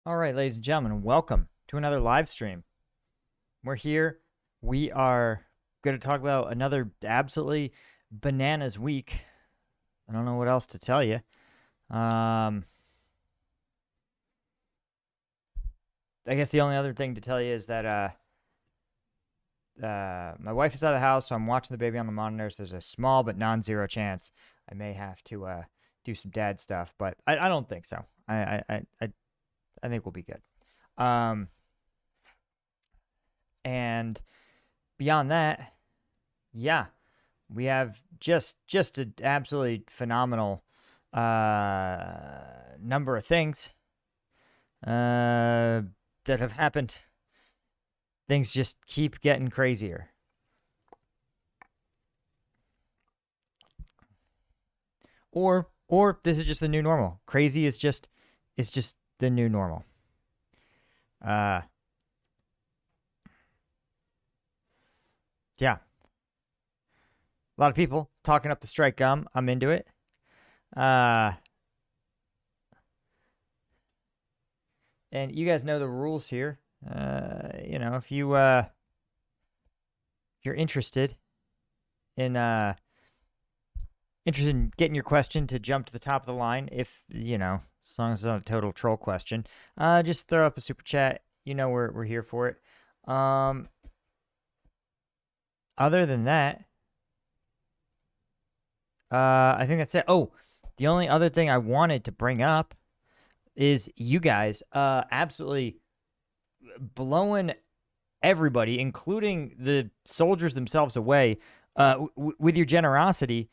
All right, ladies and gentlemen, welcome to another live stream. We're here. We are going to talk about another absolutely bananas week. I don't know what else to tell you. I guess the only other thing to tell you is that my wife is out of the house, so I'm watching the baby on the monitor. So there's a small but non-zero chance I may have to do some dad stuff, but I don't think so. I think we'll be good. And beyond that, yeah, we have just an absolutely phenomenal number of things that have happened. Things just keep getting crazier. Or this is just the new normal. Crazy is just the new normal. Yeah. A lot of people talking up the strike gum. I'm into it. And you guys know the rules here. If you're interested in getting your question to jump to the top of the line, if as long as it's not a total troll question, just throw up a super chat. We're here for it. Other than that, I think that's it. Oh, the only other thing I wanted to bring up is you guys absolutely blowing everybody, including the soldiers themselves, away with your generosity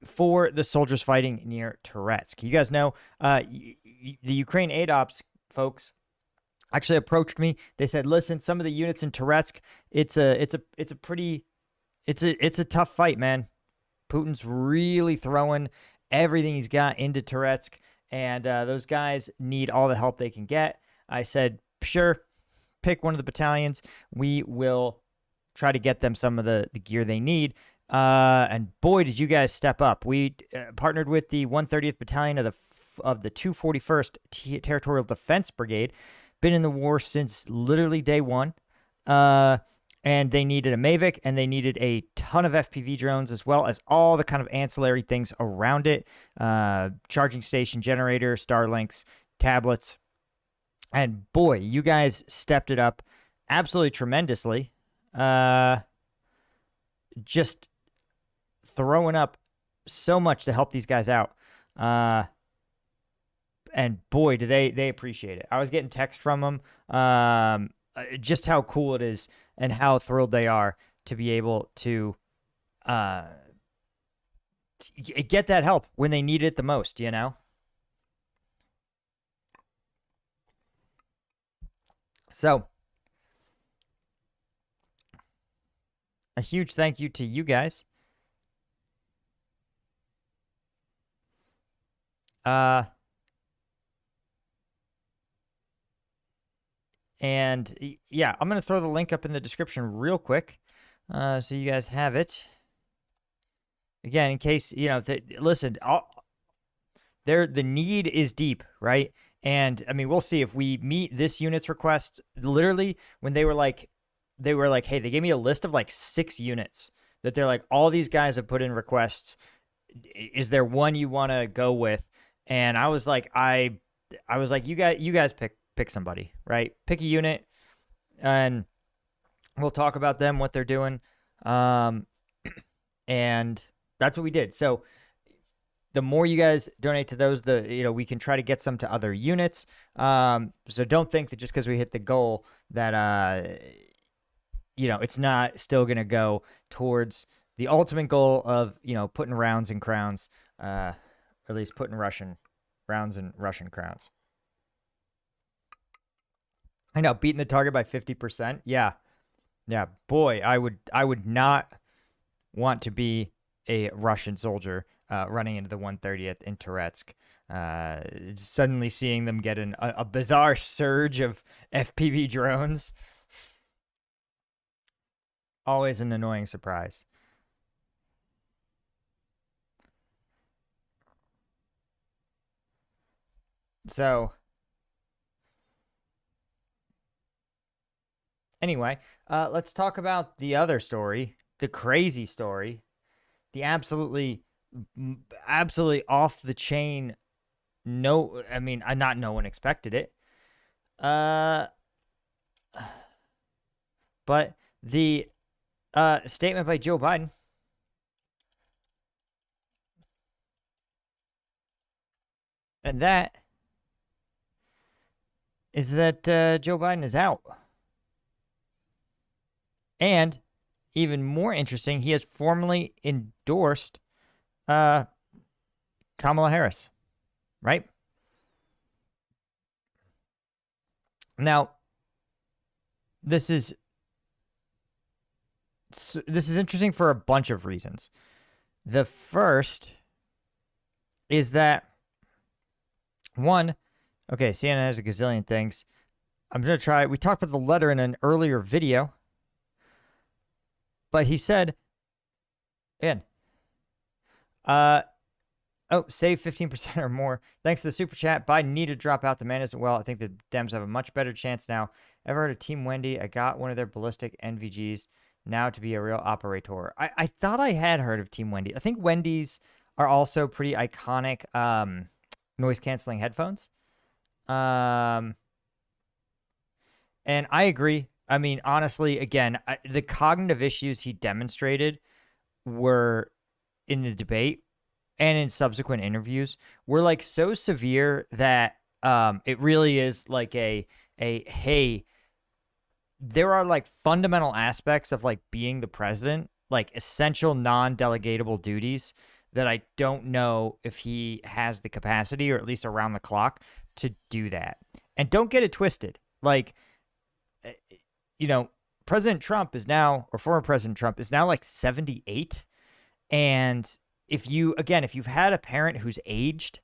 for the soldiers fighting near Touretsk. You guys know the Ukraine aid ops folks actually approached me. They said, "Listen, some of the units in Touretsk, it's a tough fight, man. Putin's really throwing everything he's got into Touretsk, and those guys need all the help they can get." I said, "Sure, pick one of the battalions. We will try to get them some of the gear they need." And boy, did you guys step up. We partnered with the 130th Battalion of the 241st Territorial Defense Brigade. Been in the war since literally day one. And they needed a Mavic, and they needed a ton of FPV drones, as well as all the kind of ancillary things around it. Charging station, generator, Starlinks, tablets. And boy, you guys stepped it up absolutely tremendously. Just throwing up so much to help these guys out. And boy, do they appreciate it. I was getting text from them, just how cool it is and how thrilled they are to be able to get that help when they need it the most, So, a huge thank you to you guys. And yeah, I'm going to throw the link up in the description real quick so you guys have it. Again, in case, listen, the need is deep, right? And I mean, we'll see if we meet this unit's request. Literally, when they were like, hey, they gave me a list of like 6 units that they're like, all these guys have put in requests. Is there one you want to go with? And I was like, you guys pick somebody, right? Pick a unit, and we'll talk about them, what they're doing, and that's what we did. So the more you guys donate to those, we can try to get some to other units. So don't think that just because we hit the goal that it's not still gonna go towards the ultimate goal of putting rounds in crowns, or at least putting Russian rounds in Russian crowns. I know, beating the target by 50%. Yeah, boy, I would not want to be a Russian soldier running into the 130th in Touretsk. Suddenly seeing them get a bizarre surge of FPV drones. Always an annoying surprise. So, Anyway, let's talk about the other story, the crazy story, the absolutely off the chain. No, I mean, not no one expected it. But the statement by Joe Biden. And that is that Joe Biden is out. And even more interesting, he has formally endorsed Kamala Harris, right? Now, this is interesting for a bunch of reasons. The first is that, one, okay, CNN has a gazillion things. I'm going to try. We talked about the letter in an earlier video. But he said, save 15% or more. Thanks to the super chat. Biden need to drop out. The man isn't well. I think the Dems have a much better chance now. Ever heard of Team Wendy? I got one of their ballistic NVGs now to be a real operator. I thought I had heard of Team Wendy. I think Wendy's are also pretty iconic noise canceling headphones. And I agree. I mean, honestly, again, the cognitive issues he demonstrated were in the debate and in subsequent interviews were like so severe that it really is like a hey, there are like fundamental aspects of like being the president, like essential non-delegatable duties that I don't know if he has the capacity, or at least around the clock, to do that. And don't get it twisted. Like, you know, President Trump is now, or former President Trump is now like 78. And if you've had a parent who's aged,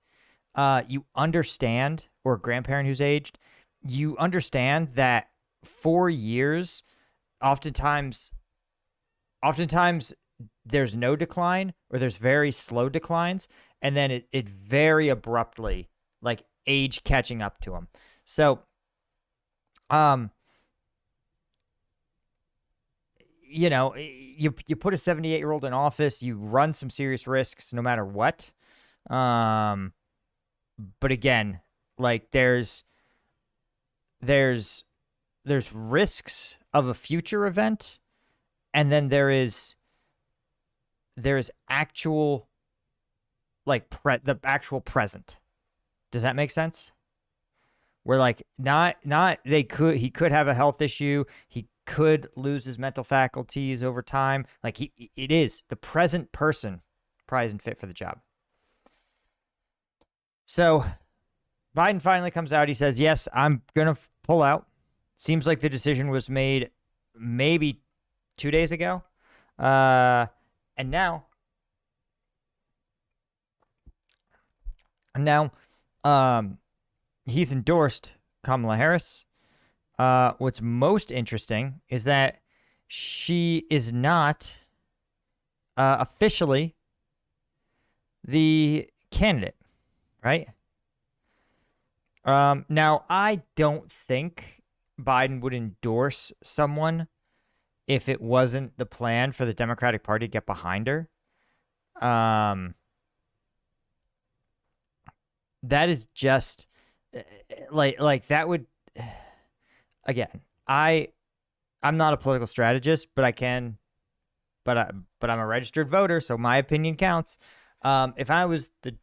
you understand, or a grandparent who's aged, you understand that 4 years, oftentimes there's no decline, or there's very slow declines, and then it very abruptly, like age catching up to him. So, you know, you put a 78-year-old in office, you run some serious risks no matter what. But again, like there's risks of a future event, and then there is actual, like, the actual present. Does that make sense? Where like he could have a health issue, he could lose his mental faculties over time. Like it is the present person probably isn't fit for the job. So Biden finally comes out. He says, yes, I'm going to pull out. Seems like the decision was made maybe 2 days ago. And now he's endorsed Kamala Harris. What's most interesting is that she is not officially the candidate, right? Now, I don't think Biden would endorse someone if it wasn't the plan for the Democratic Party to get behind her. That is just like that would, again, I'm not a political strategist, but I'm a registered voter, so my opinion counts. If I was the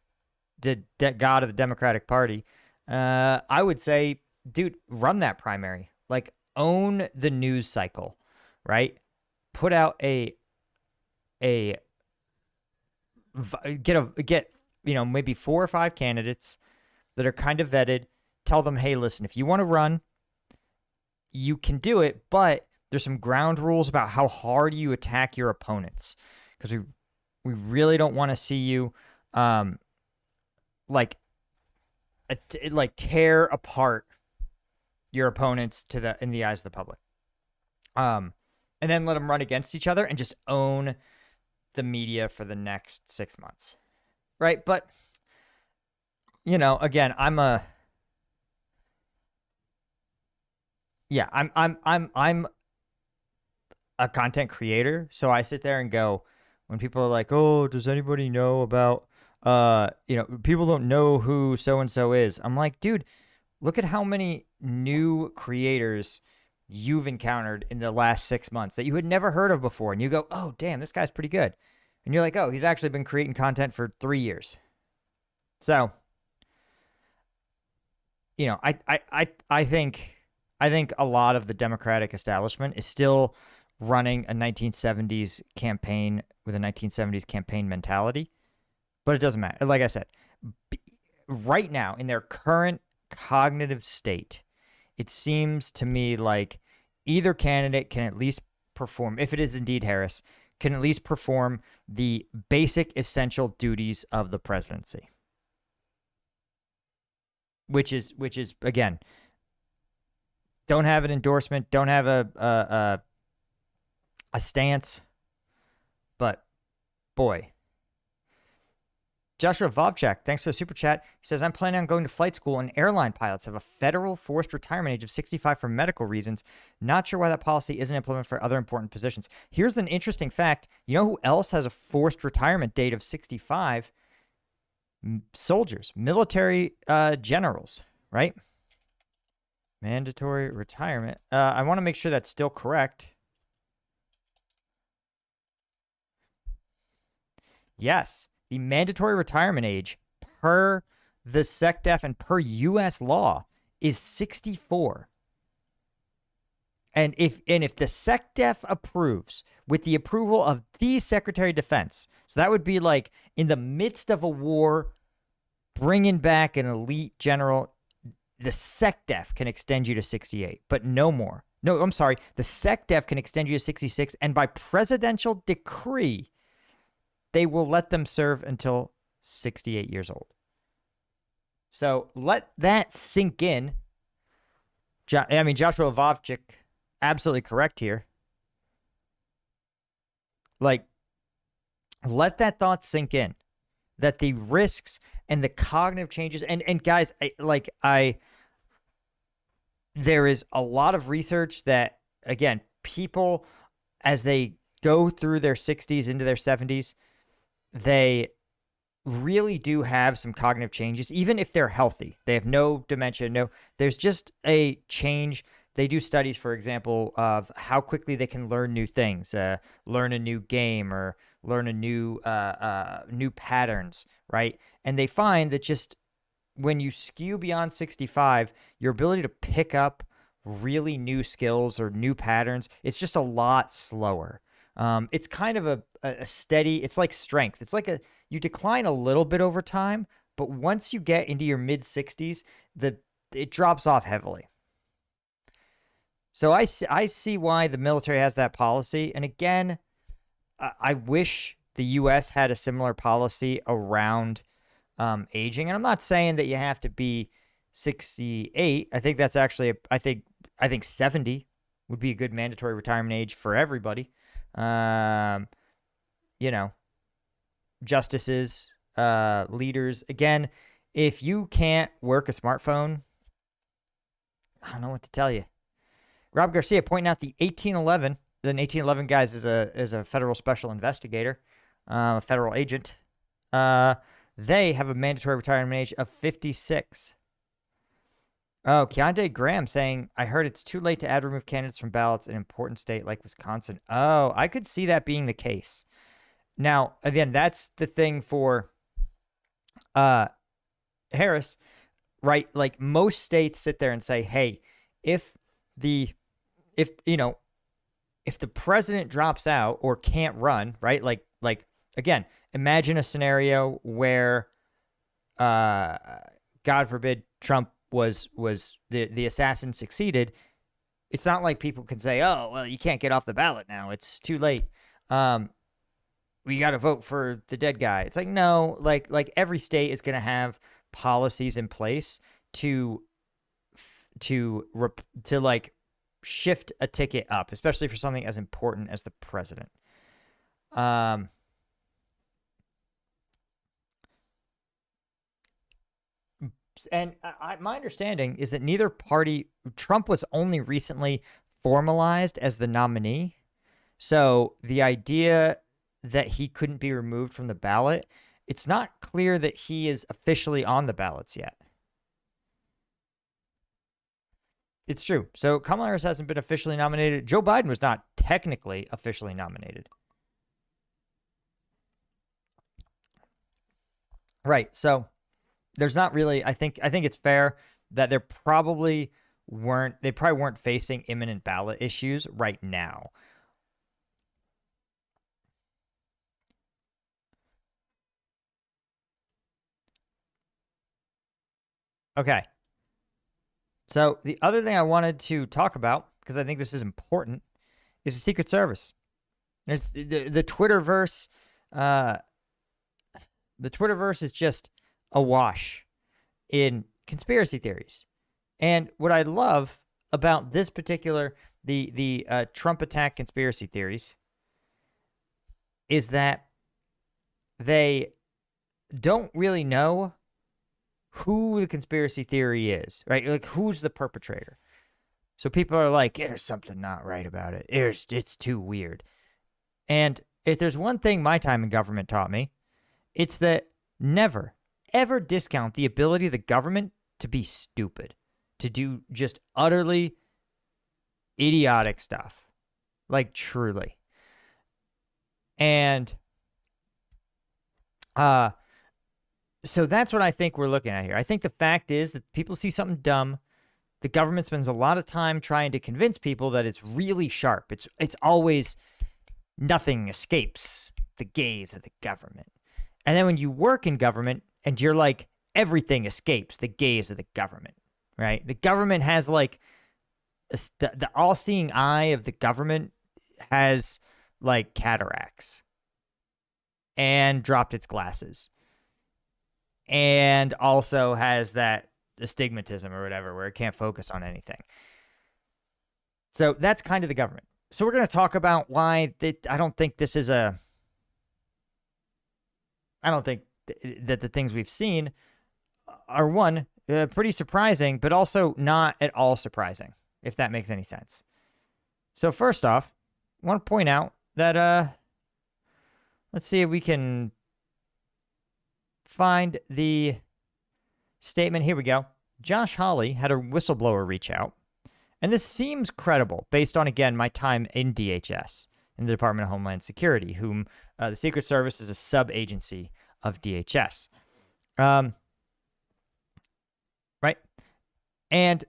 god of the Democratic Party, I would say, dude, run that primary. Like, own the news cycle, right? Put out get maybe 4 or 5 candidates that are kind of vetted. Tell them, hey, listen, if you want to run, you can do it, but there's some ground rules about how hard you attack your opponents, because we really don't want to see you tear apart your opponents in the eyes of the public, and then let them run against each other and just own the media for the next 6 months, right? But again, I'm a content creator, so I sit there and go, when people are like, "Oh, does anybody know about people don't know who so and so is." I'm like, dude, look at how many new creators you've encountered in the last 6 months that you had never heard of before, and you go, "Oh, damn, this guy's pretty good," and you're like, "Oh, he's actually been creating content for 3 years." So, I think a lot of the Democratic establishment is still running a 1970s campaign with a 1970s campaign mentality, but it doesn't matter. Like I said, right now in their current cognitive state, it seems to me like either candidate can at least perform, if it is indeed Harris, can at least perform the basic essential duties of the presidency. Which is again, don't have an endorsement, don't have a stance, but boy. Joshua Vovchak, thanks for the super chat. He says, I'm planning on going to flight school, and airline pilots have a federal forced retirement age of 65 for medical reasons. Not sure why that policy isn't implemented for other important positions. Here's an interesting fact. You know who else has a forced retirement date of 65? Soldiers, military generals, right? Mandatory retirement. I want to make sure that's still correct. Yes, the mandatory retirement age per the SecDef and per U.S. law is 64. And if the SecDef approves with the approval of the Secretary of Defense, so that would be like in the midst of a war, bringing back an elite general, the SecDef can extend you to 68, but no more. No, I'm sorry. The SecDef can extend you to 66, and by presidential decree, they will let them serve until 68 years old. So let that sink in. Joshua Vovchik, absolutely correct here. Like, let that thought sink in, that the risks and the cognitive changes, and guys, there is a lot of research that, again, people, as they go through their 60s into their 70s, they really do have some cognitive changes, even if they're healthy. They have no dementia, there's just a change. They do studies, for example, of how quickly they can learn new things, learn a new game, or learn a new patterns, right? And they find that just when you skew beyond 65, your ability to pick up really new skills or new patterns, it's just a lot slower. It's kind of a steady, it's like strength. It's like you decline a little bit over time, but once you get into your mid 60s, it drops off heavily. So I see why the military has that policy. And again, I wish the U.S. had a similar policy around aging. And I'm not saying that you have to be 68. I think that's actually, I think 70 would be a good mandatory retirement age for everybody. Justices, leaders. Again, if you can't work a smartphone, I don't know what to tell you. Rob Garcia pointing out the 1811 guys is a federal special investigator, a federal agent. They have a mandatory retirement age of 56. Oh, Keontae Graham saying, I heard it's too late to add remove candidates from ballots in an important state like Wisconsin. Oh, I could see that being the case. Now, again, that's the thing for Harris, right? Like, most states sit there and say, hey, if the president drops out or can't run, right? Like again, imagine a scenario where, God forbid, Trump was the assassin succeeded. It's not like people can say, oh, well, you can't get off the ballot now. It's too late. We got to vote for the dead guy. It's like, no, like every state is going to have policies in place to like shift a ticket up, especially for something as important as the president. And my understanding is that neither party, Trump was only recently formalized as the nominee. So the idea that he couldn't be removed from the ballot, it's not clear that he is officially on the ballots yet. It's true. So Kamala Harris hasn't been officially nominated. Joe Biden was not technically officially nominated. Right. So there's not really, I think it's fair that they probably weren't facing imminent ballot issues right now. Okay. So the other thing I wanted to talk about, because I think this is important, is the Secret Service. There's the Twitterverse. The Twitterverse is just awash in conspiracy theories. And what I love about this particular, the Trump attack conspiracy theories, is that they don't really know who the conspiracy theory is, right? Like, who's the perpetrator? So people are like, there's something not right about it. It's too weird. And if there's one thing my time in government taught me, it's that never, ever discount the ability of the government to be stupid, to do just utterly idiotic stuff. Like, truly. And so that's what I think we're looking at here. I think the fact is that people see something dumb. The government spends a lot of time trying to convince people that it's really sharp. It's always, nothing escapes the gaze of the government. And then when you work in government and you're like, everything escapes the gaze of the government, right? The government has like, the all-seeing eye of the government has like cataracts and dropped its glasses. And also has that astigmatism or whatever, where it can't focus on anything. So that's kind of the government. So we're going to talk about why I don't think this is I don't think that the things we've seen are, one, pretty surprising, but also not at all surprising, if that makes any sense. So first off, I want to point out that, let's see if we can find the statement. Here we go. Josh Hawley had a whistleblower reach out. And this seems credible based on, again, my time in DHS, in the Department of Homeland Security, whom the Secret Service is a sub-agency of DHS. Right? And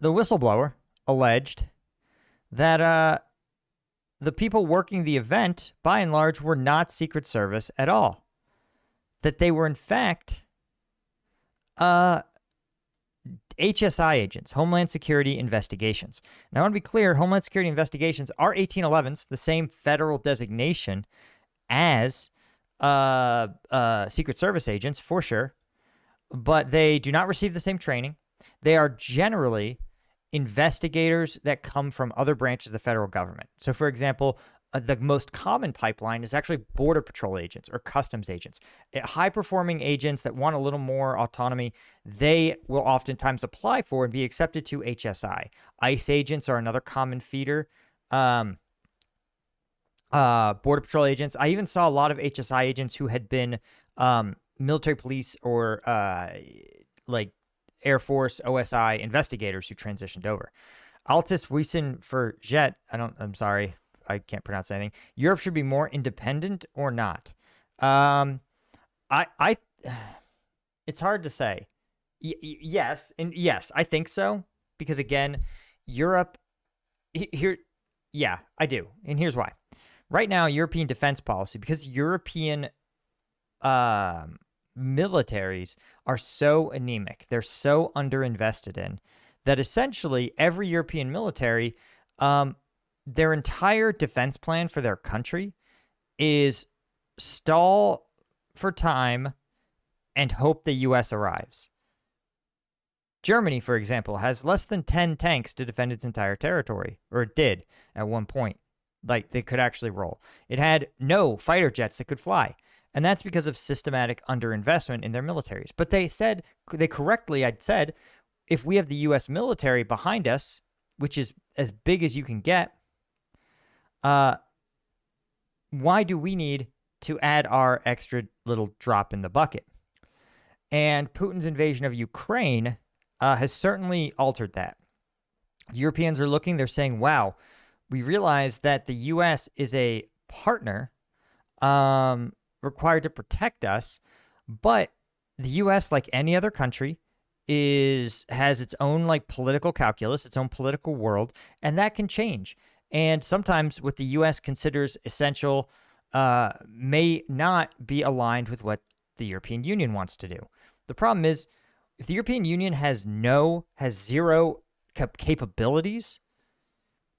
the whistleblower alleged that the people working the event, by and large, were not Secret Service at all. That they were, in fact, HSI agents, Homeland Security Investigations. Now, I want to be clear, Homeland Security Investigations are 1811s, the same federal designation as Secret Service agents, for sure, but they do not receive the same training. They are generally investigators that come from other branches of the federal government. So, for example, the most common pipeline is actually Border Patrol agents or customs agents. High-performing agents that want a little more autonomy, they will oftentimes apply for and be accepted to HSI. ICE agents are another common feeder. Border Patrol agents. I even saw a lot of HSI agents who had been military police or like Air Force, OSI investigators who transitioned over. Altis Wiesen for Jet. I'm sorry. I can't pronounce anything. Europe should be more independent or not. It's hard to say. Yes, and yes, I think so, because again, Europe here. Yeah, I do, and here's why. Right now, European defense policy, because European militaries are so anemic, they're so underinvested in, that essentially every European military, their entire defense plan for their country is stall for time and hope the U.S. arrives. Germany, for example, has less than 10 tanks to defend its entire territory, or it did at one point. Like, they could actually roll. It had no fighter jets that could fly, and that's because of systematic underinvestment in their militaries. But they correctly said, if we have the U.S. military behind us, which is as big as you can get, why do we need to add our extra little drop in the bucket? And Putin's invasion of Ukraine has certainly altered that. Europeans are looking, they're saying, wow, we realize that the U.S. is a partner required to protect us, but the U.S., like any other country, has its own like political calculus, its own political world, and that can change. And sometimes what the U.S. considers essential may not be aligned with what the European Union wants to do. The problem is, if the European Union has zero capabilities,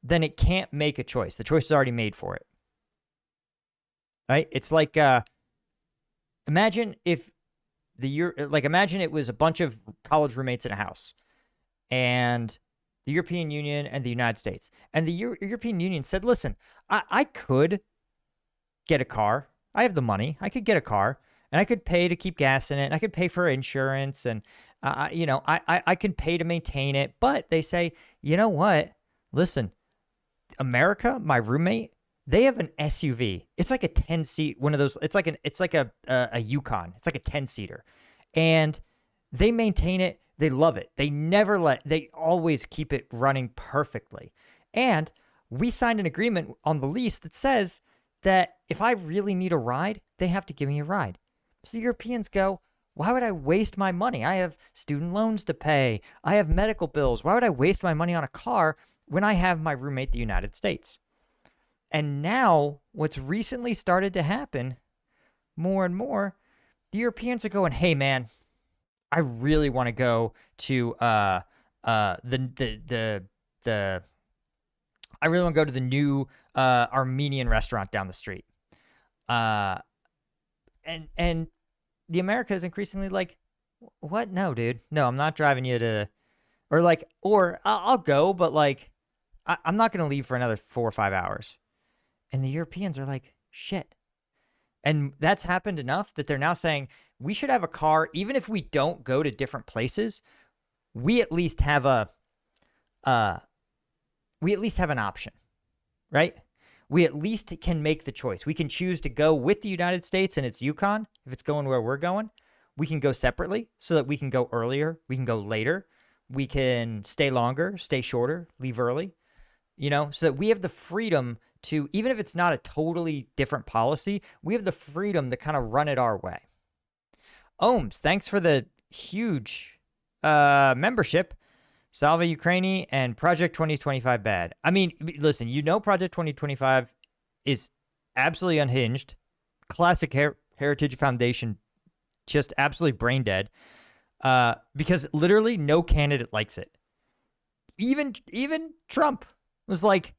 then it can't make a choice. The choice is already made for it. Right? It's like imagine if imagine it was a bunch of college roommates in a house, and the European Union and the United States, and the European Union said, "Listen, I could get a car. I have the money. I could get a car, and I could pay to keep gas in it, and I could pay for insurance, and I could pay to maintain it." But they say, "You know what? Listen, America, my roommate, they have an SUV. It's like a 10-seat, one of those. It's like a Yukon. It's like a 10-seater, and they maintain it. They love it. They always keep it running perfectly. And we signed an agreement on the lease that says that if I really need a ride, they have to give me a ride." So Europeans go, why would I waste my money? I have student loans to pay. I have medical bills. Why would I waste my money on a car when I have my roommate, the United States? And now what's recently started to happen more and more, the Europeans are going, hey, man, I really want to go to I really want to go to the new Armenian restaurant down the street. And the America is increasingly like, what? No, dude. No, I'm not driving you to, or I'll go, but like, I'm not going to leave for another 4 or 5 hours. And the Europeans are like, shit. And that's happened enough that they're now saying we should have a car, even if we don't go to different places. We at least have an option, right? We at least can make the choice. We can choose to go with the United States and its Yukon if it's going where we're going. We can go separately so that we can go earlier. We can go later. We can stay longer, stay shorter, leave early, so that we have the freedom to, even if it's not a totally different policy, we have the freedom to kind of run it our way. Ohms, thanks for the huge membership. Salve Ukraini and Project 2025 bad. I mean, listen, Project 2025 is absolutely unhinged. Classic Heritage Foundation, just absolutely brain dead. Because literally no candidate likes it. Even Trump was like,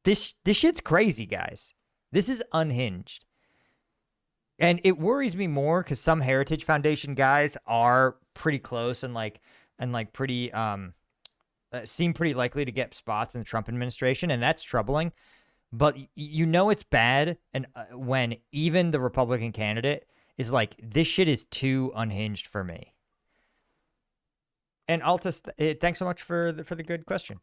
this shit's crazy, guys. This is unhinged. And it worries me more because some Heritage Foundation guys are pretty close and pretty seem pretty likely to get spots in the Trump administration, and that's troubling. But it's bad, and when even the Republican candidate is like, this shit is too unhinged for me. And Altus, thanks so much for the good question.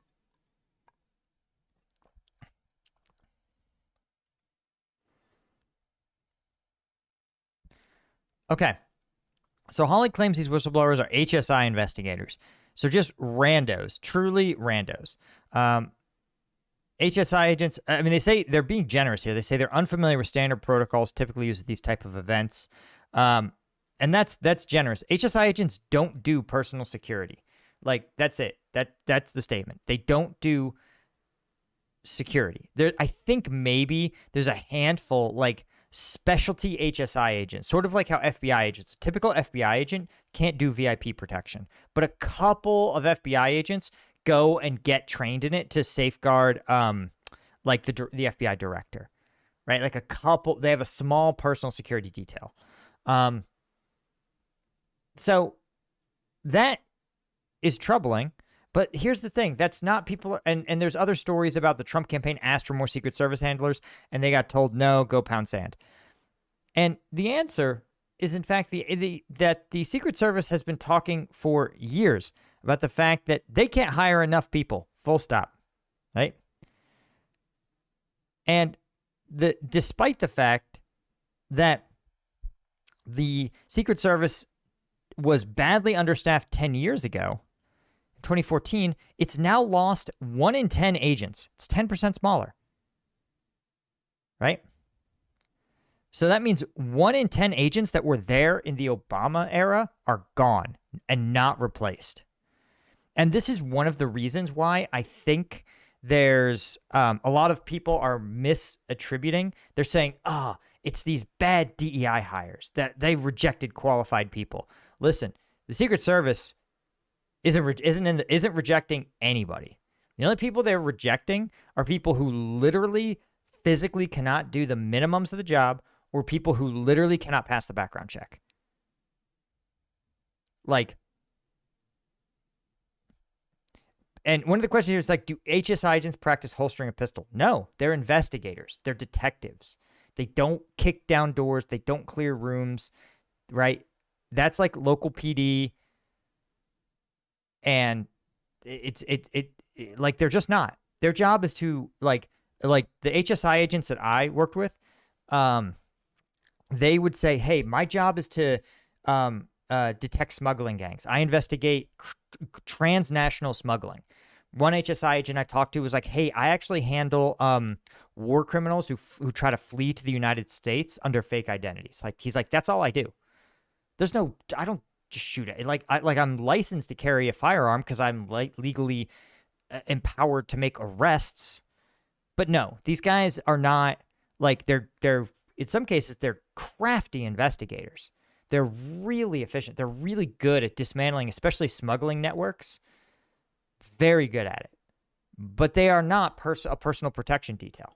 Okay. So Holly claims these whistleblowers are HSI investigators. So just randos, truly randos. HSI agents, I mean, they say they're being generous here. They say they're unfamiliar with standard protocols typically used at these type of events. And that's generous. HSI agents don't do personal security. Like, that's it. That's the statement. They don't do security. I think maybe there's a handful, like, specialty HSI agents, sort of like how FBI agents, typical FBI agent can't do VIP protection, but a couple of FBI agents go and get trained in it to safeguard, like the FBI director, right? Like a couple, they have a small personal security detail. So that is troubling. But here's the thing. That's not people. And there's other stories about the Trump campaign asked for more Secret Service handlers, and they got told, no, go pound sand. And the answer is, in fact, that the Secret Service has been talking for years about the fact that they can't hire enough people, full stop, right? And despite the fact that the Secret Service was badly understaffed 10 years ago, in 2014, it's now lost 1 in 10 agents. It's 10% smaller, right? So that means 1 in 10 agents that were there in the Obama era are gone and not replaced. And this is one of the reasons why I think there's a lot of people are misattributing. They're saying, it's these bad DEI hires that they rejected qualified people. Listen, the Secret Service isn't rejecting anybody. The only people they're rejecting are people who literally physically cannot do the minimums of the job, or people who literally cannot pass the background check. Like, and one of the questions here is like, do HSI agents practice holstering a pistol? No, they're investigators. They're detectives. They don't kick down doors. They don't clear rooms, right? That's like local PD. And it's like, they're just not. Their job is to like the HSI agents that I worked with, they would say, hey, my job is to detect smuggling gangs. I investigate transnational smuggling. One HSI agent I talked to was like, hey, I actually handle war criminals who try to flee to the United States under fake identities. Like, he's like, that's all I do. I don't just shoot it. I'm licensed to carry a firearm because I'm legally empowered to make arrests. But no, these guys are not like, they're in some cases, they're crafty investigators. They're really efficient. They're really good at dismantling, especially smuggling networks. Very good at it. But they are not a personal protection detail.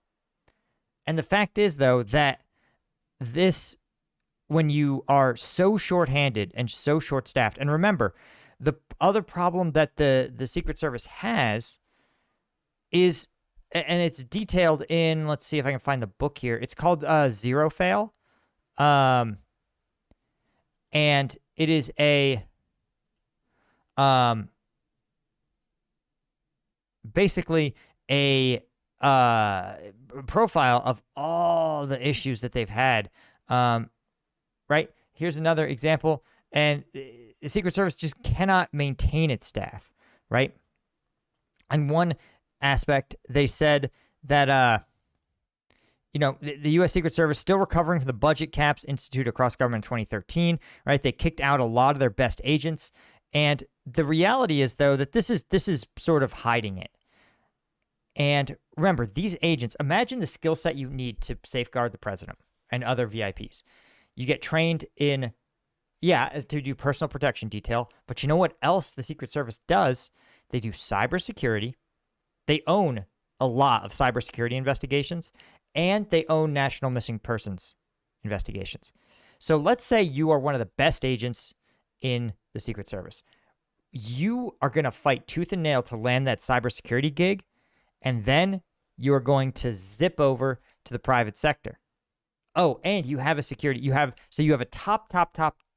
And the fact is, though, that when you are so shorthanded and so short-staffed, and remember, the other problem that the Secret Service has is, and it's detailed in, let's see if I can find the book here. It's called Zero Fail. And it is a basically a profile of all the issues that they've had. Right? Here's another example. And the Secret Service just cannot maintain its staff, right? And one aspect, they said that, the U.S. Secret Service still recovering from the budget caps instituted across government in 2013, right? They kicked out a lot of their best agents. And the reality is, though, that this is sort of hiding it. And remember, these agents, imagine the skill set you need to safeguard the president and other VIPs. You get trained in, to do personal protection detail. But you know what else the Secret Service does? They do cybersecurity. They own a lot of cybersecurity investigations, and they own national missing persons investigations. So let's say you are one of the best agents in the Secret Service. You are going to fight tooth and nail to land that cybersecurity gig, and then you are going to zip over to the private sector. Oh, and you have a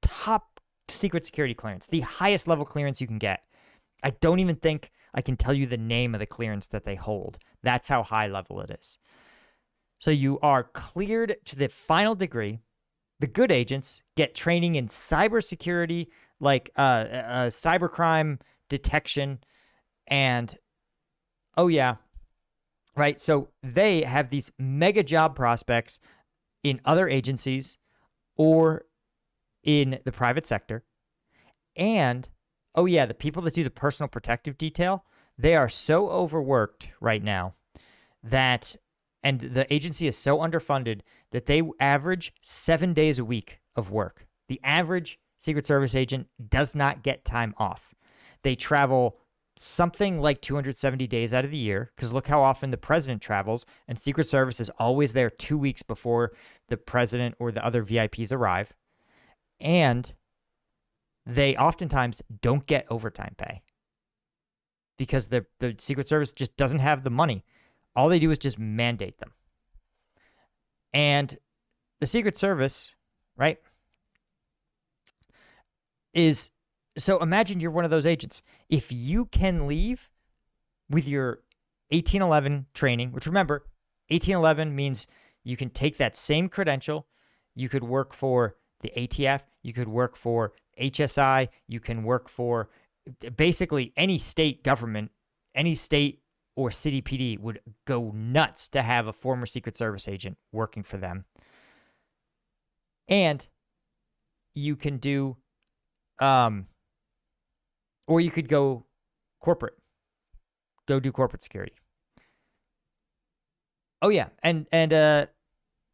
top secret security clearance, the highest level clearance you can get. I don't even think I can tell you the name of the clearance that they hold. That's how high level it is. So you are cleared to the final degree. The good agents get training in cybersecurity, like cybercrime detection, and right? So they have these mega job prospects in other agencies or in the private sector. And, the people that do the personal protective detail, they are so overworked right now and the agency is so underfunded that they average 7 days a week of work. The average Secret Service agent does not get time off. They travel something like 270 days out of the year, because look how often the president travels, and Secret Service is always there 2 weeks before the president or the other VIPs arrive. And they oftentimes don't get overtime pay because the Secret Service just doesn't have the money. All they do is just mandate them. And the Secret Service, right, so imagine you're one of those agents. If you can leave with your 1811 training, which remember, 1811 means You can take that same credential. You could work for the ATF. You could work for HSI. You can work for basically any state government, any state or city PD would go nuts to have a former Secret Service agent working for them. And you can do, or you could go corporate, go do corporate security. Oh yeah, and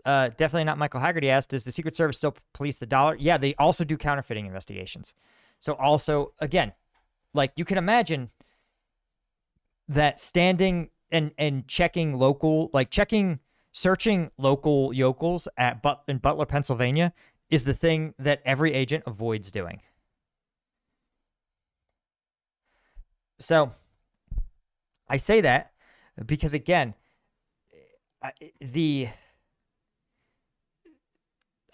definitely not Michael Haggerty asked, does the Secret Service still police the dollar? Yeah, they also do counterfeiting investigations. So also, again, like you can imagine that standing and checking local, like searching local yokels in Butler, Pennsylvania is the thing that every agent avoids doing. So I say that because, again,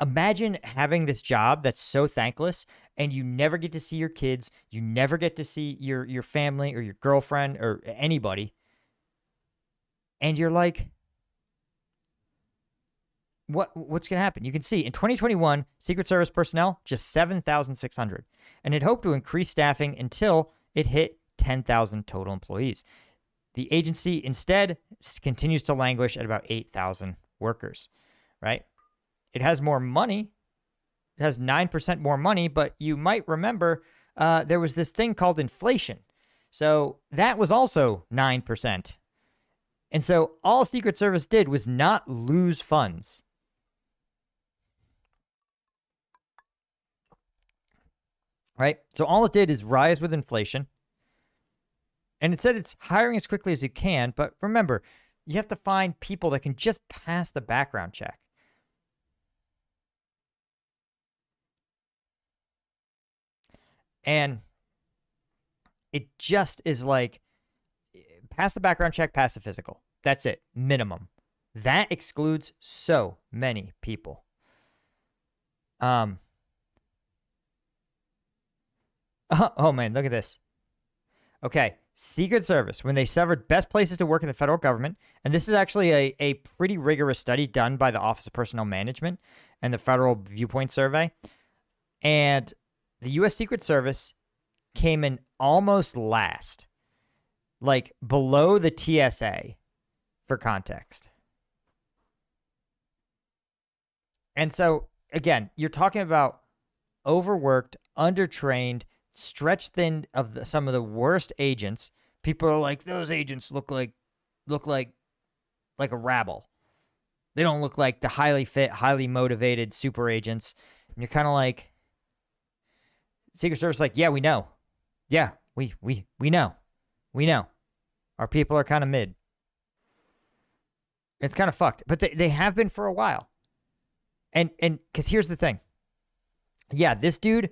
imagine having this job that's so thankless and you never get to see your kids, you never get to see your family or your girlfriend or anybody, and you're like, what's going to happen? You can see in 2021, Secret Service personnel, just 7,600, and it hoped to increase staffing until it hit 10,000 total employees. The agency instead continues to languish at about 8,000 workers, right? It has more money. It has 9% more money, but you might remember there was this thing called inflation. So that was also 9%. And so all Secret Service did was not lose funds. Right? So all it did is rise with inflation. And it said it's hiring as quickly as you can, but remember, you have to find people that can just pass the background check. And it just is like, pass the background check, pass the physical. That's it, minimum. That excludes so many people. Oh man, look at this. Okay, Secret Service, when they severed best places to work in the federal government, and this is actually a pretty rigorous study done by the Office of Personnel Management and the Federal Viewpoint Survey, and the U.S. Secret Service came in almost last, like below the TSA, for context. And so, again, you're talking about overworked, undertrained, stretched thin of some of the worst agents. People are like, those agents look like a rabble. They don't look like the highly fit, highly motivated super agents. And you're kind of like, Secret Service, like, yeah, we know. Yeah, we know. We know. Our people are kind of mid. It's kind of fucked. But they have been for a while. And because here's the thing. Yeah, this dude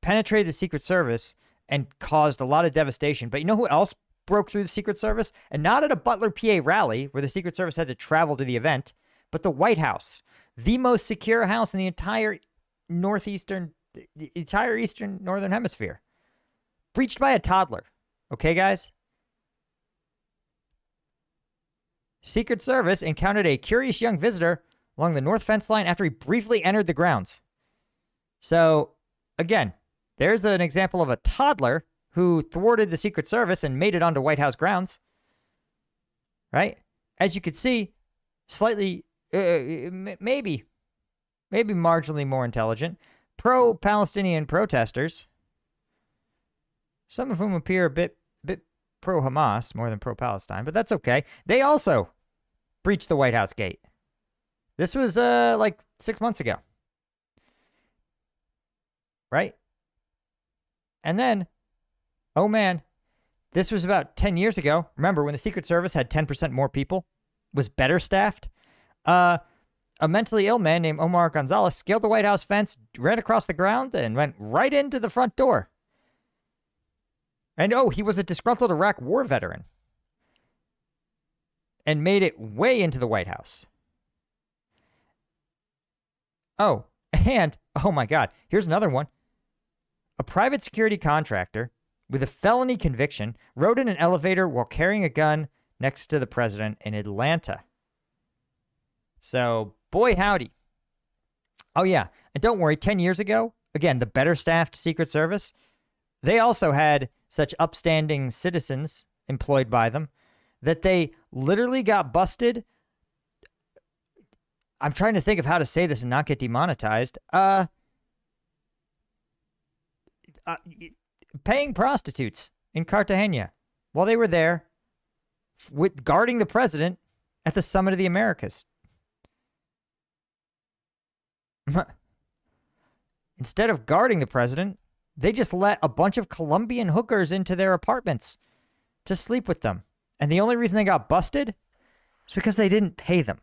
penetrated the Secret Service and caused a lot of devastation. But you know who else broke through the Secret Service? And not at a Butler, PA rally where the Secret Service had to travel to the event, but the White House. The most secure house in the entire northern hemisphere. Breached by a toddler. Okay, guys? Secret Service encountered a curious young visitor along the north fence line after he briefly entered the grounds. So, again, there's an example of a toddler who thwarted the Secret Service and made it onto White House grounds. Right? As you could see, slightly, maybe marginally more intelligent, pro-Palestinian protesters, some of whom appear a bit pro-Hamas more than pro-Palestine, but that's okay. They also breached the White House gate. This was like 6 months ago. Right? And then, oh man, this was about 10 years ago. Remember when the Secret Service had 10% more people, was better staffed? A mentally ill man named Omar Gonzalez scaled the White House fence, ran across the ground, and went right into the front door. And he was a disgruntled Iraq war veteran. And made it way into the White House. Oh, and, oh my God, here's another one. A private security contractor with a felony conviction rode in an elevator while carrying a gun next to the president in Atlanta. So, boy, howdy. Oh, yeah. And don't worry, 10 years ago, again, the better staffed Secret Service, they also had such upstanding citizens employed by them that they literally got busted. I'm trying to think of how to say this and not get demonetized. Paying prostitutes in Cartagena while they were there guarding the president at the Summit of the Americas. Instead of guarding the president, they just let a bunch of Colombian hookers into their apartments to sleep with them. And the only reason they got busted is because they didn't pay them.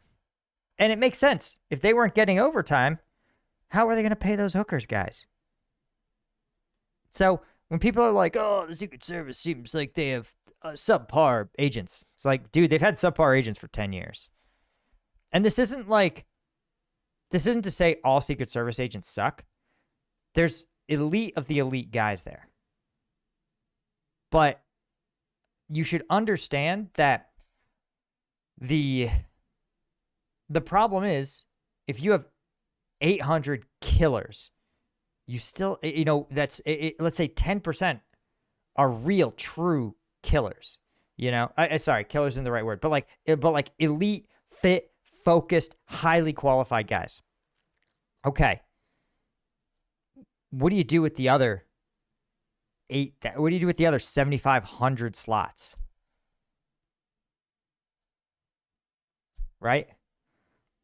And it makes sense. If they weren't getting overtime, how are they going to pay those hookers, guys? So when people are like, oh, the Secret Service seems like they have subpar agents. It's like, dude, they've had subpar agents for 10 years. And this isn't to say all Secret Service agents suck. There's elite of the elite guys there. But you should understand that the problem is, if you have 800 killers, you still, that's, let's say 10% are real, true killers. Sorry, killers isn't the right word, but like elite, fit, focused, highly qualified guys. Okay. What do you do with the other 7,500 slots? Right?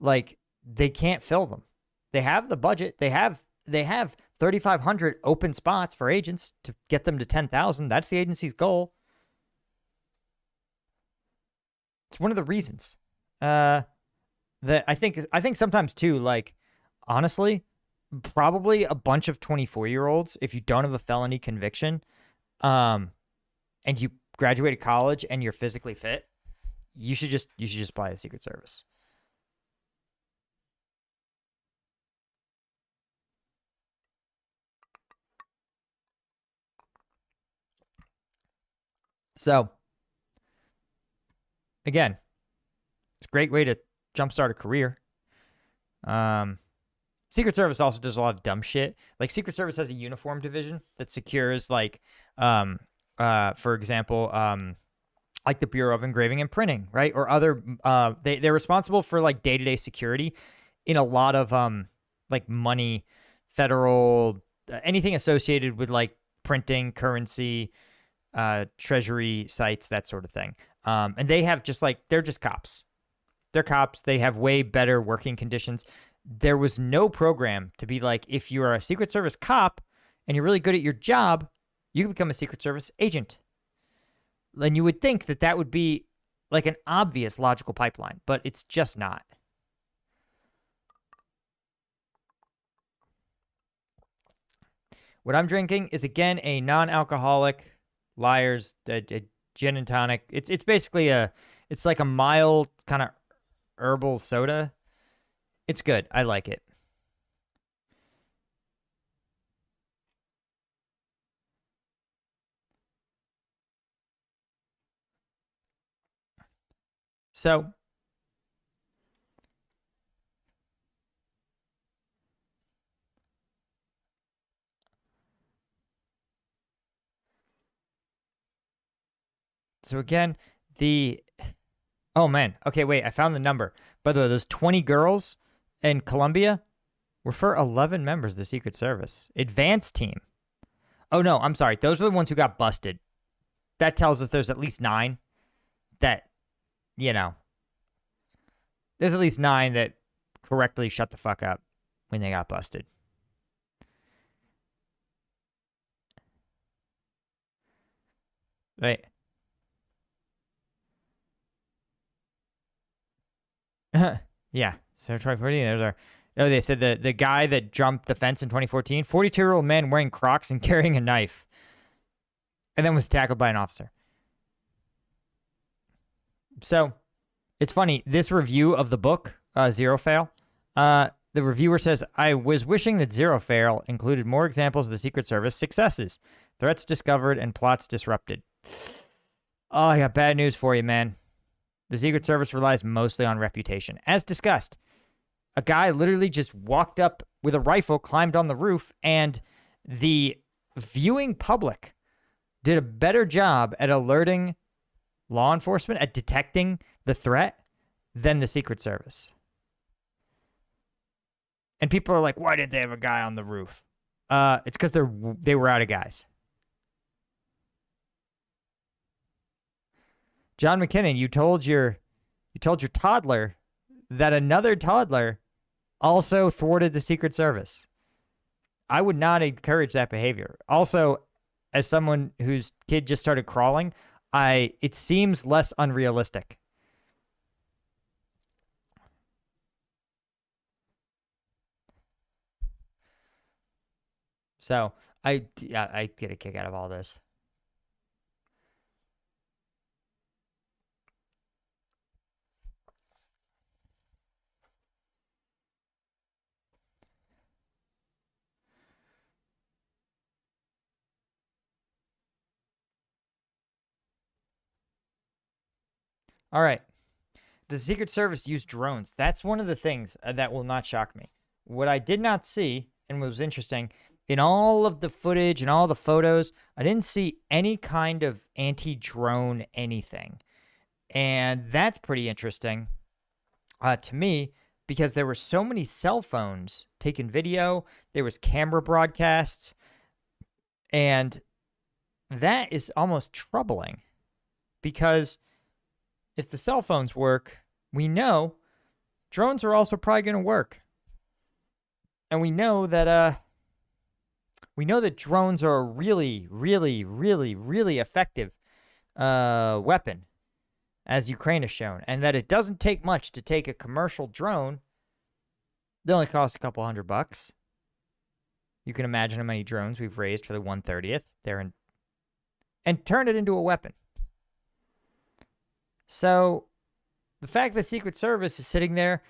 Like, they can't fill them. They have the budget. They have 3,500 open spots for agents to get them to 10,000. That's the agency's goal. It's one of the reasons that I think sometimes too, like, honestly, probably a bunch of 24-year-olds, if you don't have a felony conviction, and you graduated college and you're physically fit, you should just apply to the Secret Service. So, again, it's a great way to jumpstart a career. Secret Service also does a lot of dumb shit. Like, Secret Service has a uniform division that secures, like, for example, like the Bureau of Engraving and Printing, right? Or other, they're responsible for, like, day-to-day security in a lot of, like, money, federal, anything associated with, like, printing, currency, treasury sites, that sort of thing. And they have they're just cops. They're cops. They have way better working conditions. There was no program to be like, if you are a Secret Service cop and you're really good at your job, you can become a Secret Service agent. And you would think that would be like an obvious logical pipeline, but it's just not. What I'm drinking is, again, a non-alcoholic Liars, a gin and tonic. It's basically it's like a mild kind of herbal soda. It's good. I like it. So, again, oh man. Okay, wait, I found the number. By the way, those 20 girls in Colombia were for 11 members of the Secret Service. Advanced team. Oh no, I'm sorry. Those are the ones who got busted. That tells us there's at least 9 that, there's at least 9 that correctly shut the fuck up when they got busted. Right. Yeah. So try putting there's our. Oh, they said the guy that jumped the fence in 2014, 42-year-old man wearing Crocs and carrying a knife, and then was tackled by an officer. So, it's funny. This review of the book, Zero Fail, the reviewer says, I was wishing that Zero Fail included more examples of the Secret Service successes, threats discovered, and plots disrupted. Oh, I got bad news for you, man. The Secret Service relies mostly on reputation. As discussed, a guy literally just walked up with a rifle, climbed on the roof, and the viewing public did a better job at alerting law enforcement, at detecting the threat, than the Secret Service. And people are like, why did they have a guy on the roof? It's because they were out of guys. John McKinnon, you told your toddler that another toddler also thwarted the Secret Service. I would not encourage that behavior. Also, as someone whose kid just started crawling, it seems less unrealistic. So I get a kick out of all this. All right. Does the Secret Service use drones? That's one of the things that will not shock me. What I did not see, and was interesting, in all of the footage and all the photos, I didn't see any kind of anti-drone anything. And that's pretty interesting to me, because there were so many cell phones taking video. There was camera broadcasts. And that is almost troubling, because if the cell phones work, we know drones are also probably going to work. And we know that drones are a really, really, really, really effective weapon, as Ukraine has shown, and that it doesn't take much to take a commercial drone. They only cost a couple $100. You can imagine how many drones we've raised for the 130th. And turn it into a weapon. So the fact that Secret Service is sitting there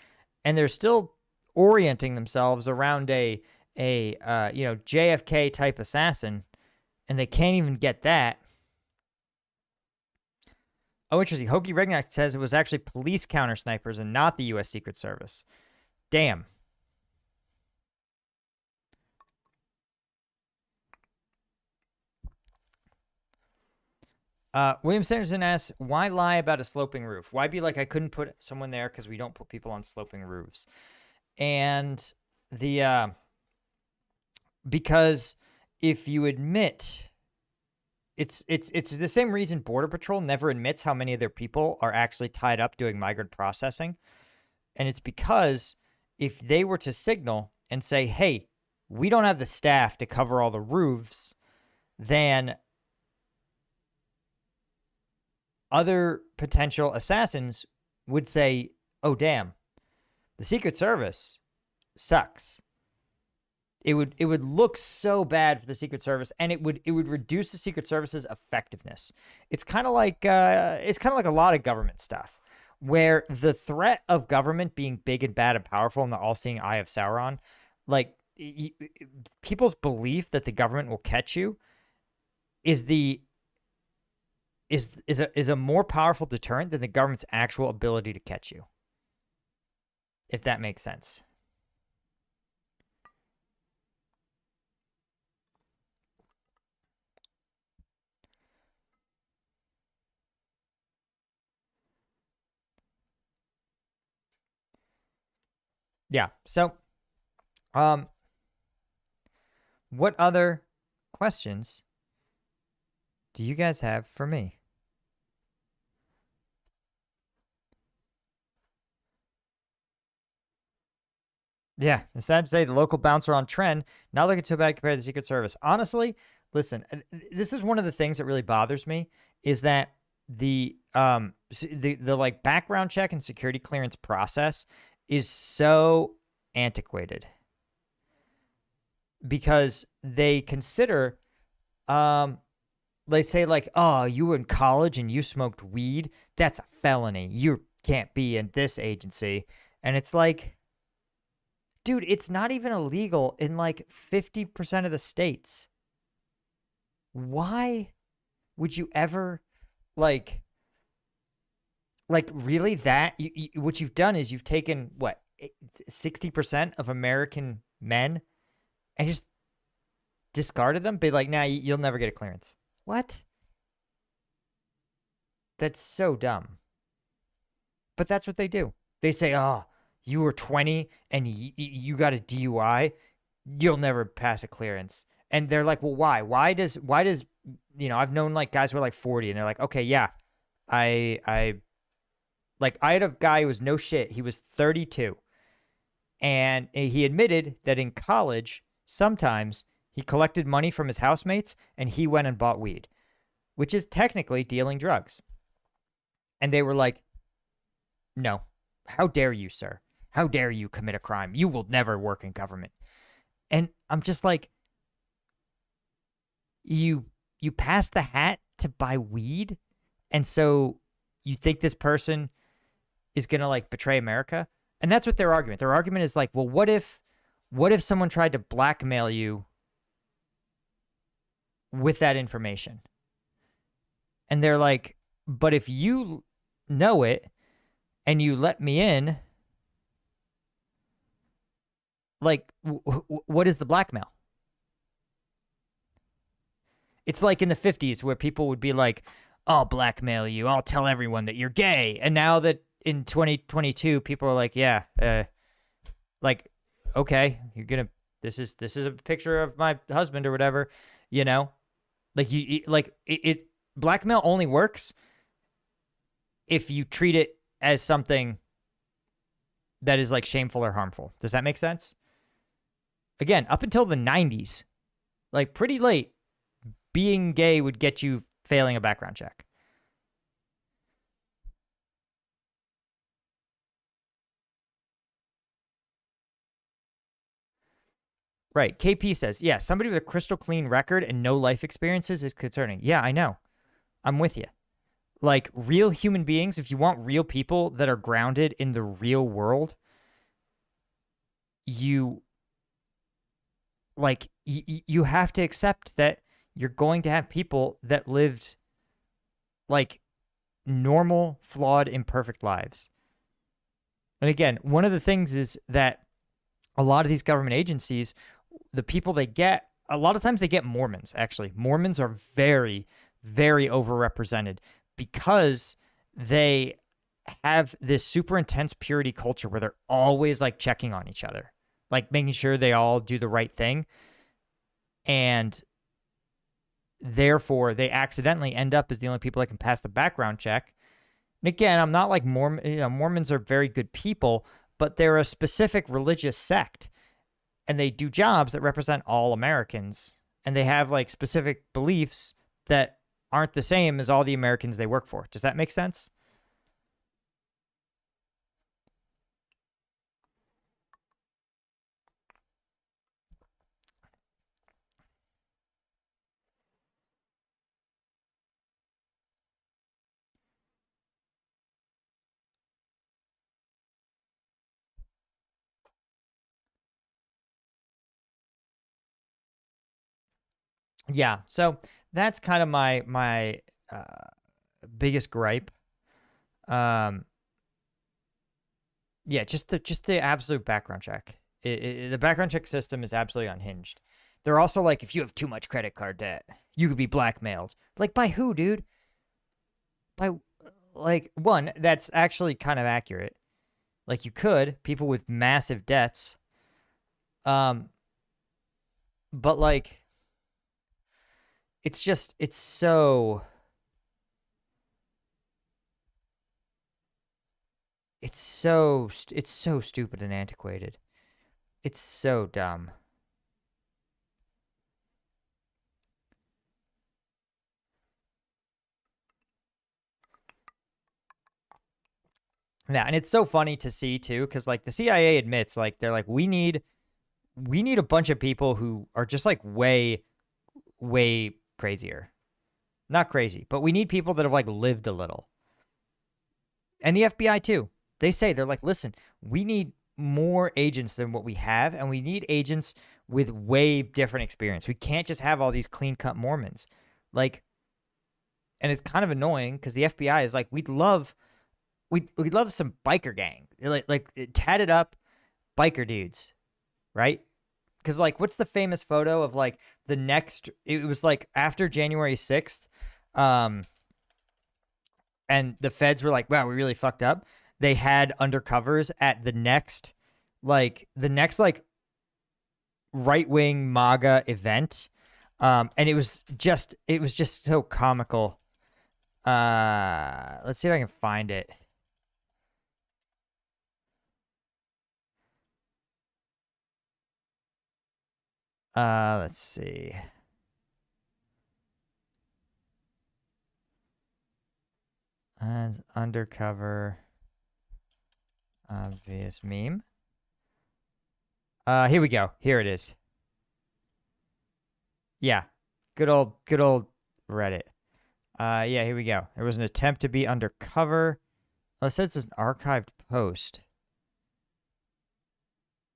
and they're still orienting themselves around a JFK type assassin, and they can't even get that. Oh, interesting. Hokie Regnack says it was actually police counter snipers and not the U.S. Secret Service. Damn. William Sanderson asks, why lie about a sloping roof? Why be like, I couldn't put someone there because we don't put people on sloping roofs? And because if you admit, it's the same reason Border Patrol never admits how many of their people are actually tied up doing migrant processing. And it's because if they were to signal and say, hey, we don't have the staff to cover all the roofs, then other potential assassins would say, oh, damn, the Secret Service sucks. It would look so bad for the Secret Service, and it would reduce the Secret Service's effectiveness. It's kind of like a lot of government stuff, where the threat of government being big and bad and powerful in the all-seeing eye of Sauron, like people's belief that the government will catch you is a more powerful deterrent than the government's actual ability to catch you, if that makes sense. Yeah. So, what other questions do you guys have for me? Yeah, it's sad to say the local bouncer on trend, not looking too bad compared to the Secret Service. Honestly, listen, this is one of the things that really bothers me, is that the like background check and security clearance process is so antiquated, because they consider they say like, oh, you were in college and you smoked weed, that's a felony, you can't be in this agency. And it's like, dude, it's not even illegal in like 50% of the states. Why would you ever, like, Like, really, that what you've done is you've taken what 60% of American men and just discarded them. Be like, nah, you'll never get a clearance. What? That's so dumb. But that's what they do. They say, oh, you were 20 and you got a DUI, you'll never pass a clearance. And they're like, well, why? Why does I've known like guys who are like 40 and they're like, okay, yeah, I had a guy who was no shit. He was 32 and he admitted that in college, sometimes he collected money from his housemates and he went and bought weed, which is technically dealing drugs. And they were like, no, how dare you, sir? How dare you commit a crime? You will never work in government. And I'm just like, you pass the hat to buy weed, and so you think this person is going to like betray America? And that's what their argument. Their argument is like, well, what if someone tried to blackmail you with that information? And they're like, but if you know it and you let me in, like, what is the blackmail? It's like in the 50s where people would be like, I'll blackmail you. I'll tell everyone that you're gay. And now that in 2022, people are like, yeah, like, okay, you're going to, this is a picture of my husband or whatever, you know, like blackmail only works if you treat it as something that is like shameful or harmful. Does that make sense? Again, up until the 90s, like pretty late, being gay would get you failing a background check. Right. KP says, yeah, somebody with a crystal clean record and no life experiences is concerning. Yeah, I know. I'm with you. Like real human beings, if you want real people that are grounded in the real world, you have to accept that you're going to have people that lived like normal, flawed, imperfect lives. And again, one of the things is that a lot of these government agencies, the people they get, a lot of times they get Mormons, actually. Mormons are very, very overrepresented because they have this super intense purity culture where they're always like checking on each other, like making sure they all do the right thing. And therefore, they accidentally end up as the only people that can pass the background check. And again, I'm not like Mormons are very good people, but they're a specific religious sect, and they do jobs that represent all Americans, and they have like specific beliefs that aren't the same as all the Americans they work for. Does that make sense? Yeah. So that's kind of my biggest gripe. Yeah, just the absolute background check. The background check system is absolutely unhinged. They're also like, if you have too much credit card debt, you could be blackmailed. Like, by who, dude? By, like, one, that's actually kind of accurate. Like, you could, people with massive debts. But, like, it's just, it's so stupid and antiquated. It's so dumb. Yeah, and it's so funny to see too, because like the CIA admits, like they're like, we need a bunch of people who are just like way, way crazier. Not crazy, but we need people that have like lived a little. And the FBI too. They say, they're like, listen, we need more agents than what we have, and we need agents with way different experience. We can't just have all these clean-cut Mormons. Like, and it's kind of annoying because the FBI is like, we'd love we love some biker gang, like tatted up biker dudes, right? Because like, what's the famous photo of like the next? It was like after January 6th, um, and the feds were like, "Wow, we really fucked up." They had undercovers at the next like right wing MAGA event, and it was just so comical. Let's see if I can find it. Let's see. As undercover obvious meme. Here we go. Here it is. Yeah. Good old Reddit. Yeah, here we go. There was an attempt to be undercover. Oh, it says it's an archived post.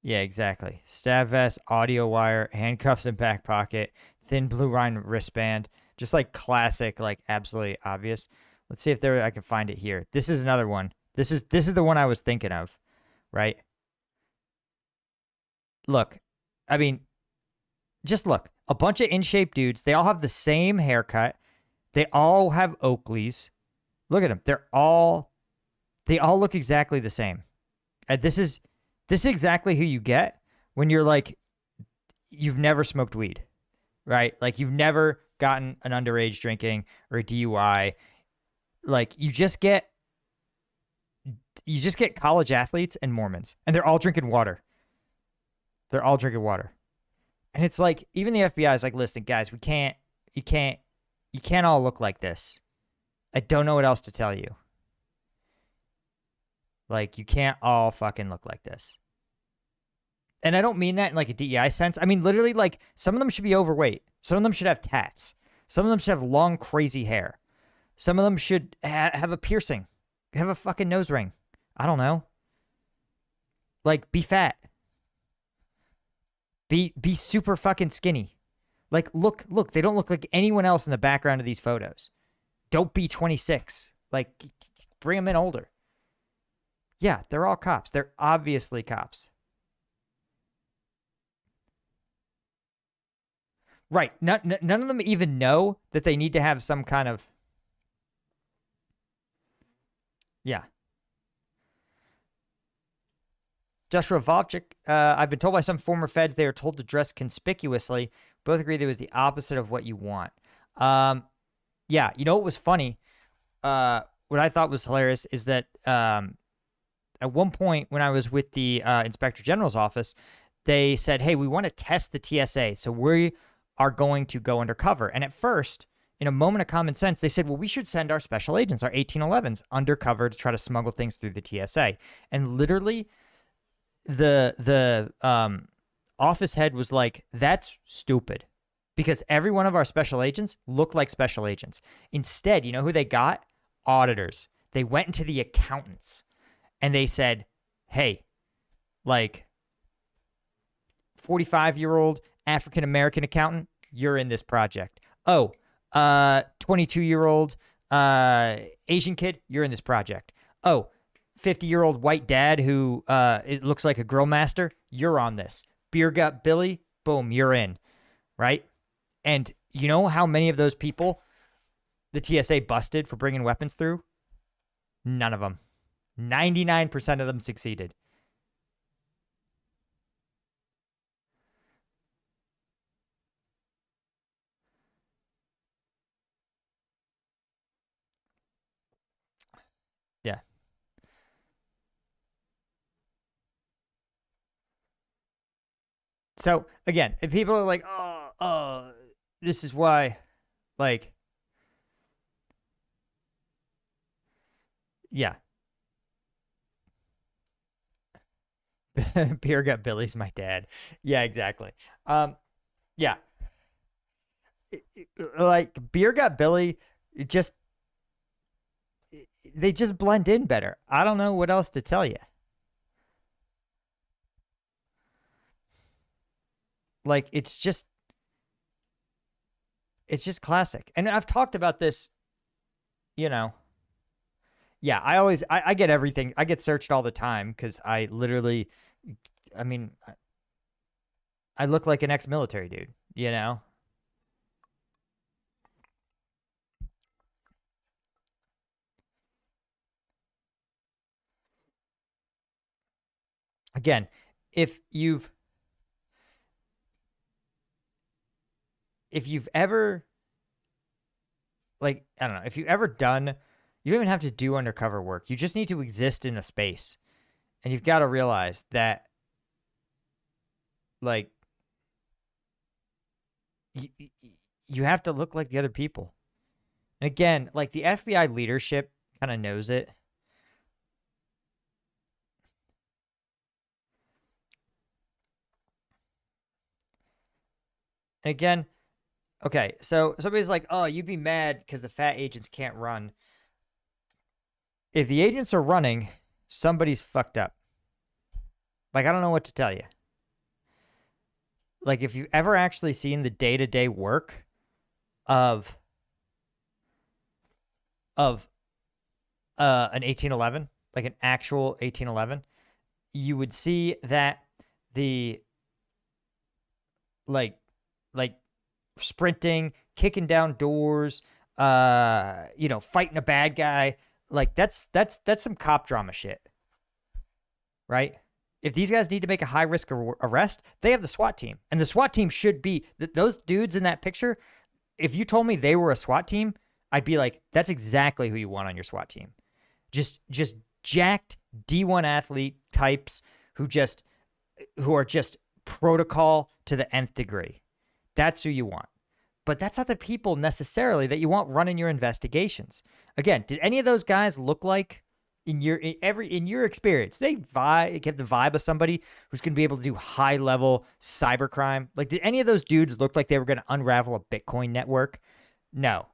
Yeah, exactly. Stab vest, audio wire, handcuffs in back pocket, thin blue line wristband. Just like classic, like absolutely obvious. Let's see if I can find it here. This is another one. This is the one I was thinking of, right? Look, I mean, just look. A bunch of in shape dudes. They all have the same haircut. They all have Oakleys. Look at them. They all look exactly the same. And this is exactly who you get when you're like, you've never smoked weed, right? Like you've never gotten an underage drinking or a DUI. Like you just get college athletes and Mormons, and they're all drinking water. They're all drinking water. And it's like, even the FBI is like, listen, guys, you can't all look like this. I don't know what else to tell you. Like, you can't all fucking look like this. And I don't mean that in like a DEI sense. I mean, literally, like, some of them should be overweight. Some of them should have tats. Some of them should have long, crazy hair. Some of them should have a piercing, have a fucking nose ring. I don't know. Like, be fat. Be super fucking skinny. Like, look, they don't look like anyone else in the background of these photos. Don't be 26. Like, bring them in older. Yeah, they're all cops. They're obviously cops. Right. None of them even know that they need to have some kind of... Yeah. Joshua Vovchik, I've been told by some former feds they are told to dress conspicuously. Both agree that it was the opposite of what you want. Yeah, you know what was funny? What I thought was hilarious is that at one point when I was with the Inspector General's office, they said, hey, we want to test the TSA, so we are going to go undercover. And at first, in a moment of common sense, they said, well, we should send our special agents, our 1811s, undercover to try to smuggle things through the TSA. And literally, the office head was like, that's stupid, because every one of our special agents look like special agents. Instead, you know who they got? Auditors. They went into the accountants and they said, hey, like 45-year-old African-American accountant, you're in this project. Oh, 22-year-old Asian kid, you're in this project. Oh, 50-year-old white dad who it looks like a grill master, you're on this. Beer gut Billy, boom, you're in, right? And you know how many of those people the TSA busted for bringing weapons through? None of them. 99% of them succeeded. Yeah. So again, if people are like, this is why, like, yeah. Beer gut Billy's my dad. Yeah, exactly. Yeah. Like Beer gut Billy, they just blend in better. I don't know what else to tell you. Like it's just classic. And I've talked about this, you know. Yeah, I get everything. I get searched all the time because I literally, I mean, I look like an ex-military dude, you know? Again, if you've ever, like, I don't know, if you've ever done, you don't even have to do undercover work. You just need to exist in a space. And you've got to realize that, like, you, you have to look like the other people. And again, like, the FBI leadership kind of knows it. And again, okay, so somebody's like, oh, you'd be mad because the fat agents can't run. If the agents are running, somebody's fucked up. Like, I don't know what to tell you. Like, if you've ever actually seen the day-to-day work of an 1811, like an actual 1811, you would see that the like sprinting, kicking down doors, fighting a bad guy, like that's some cop drama shit, right? If these guys need to make a high risk arrest, they have the SWAT team, and the SWAT team should be those dudes in that picture. If you told me they were a SWAT team, I'd be like, that's exactly who you want on your SWAT team. Just jacked D1 athlete types who are just protocol to the nth degree. That's who you want. But that's not the people necessarily that you want running your investigations. Again, did any of those guys look like in your experience, they get the vibe of somebody who's going to be able to do high level cybercrime? Like, did any of those dudes look like they were going to unravel a Bitcoin network? No.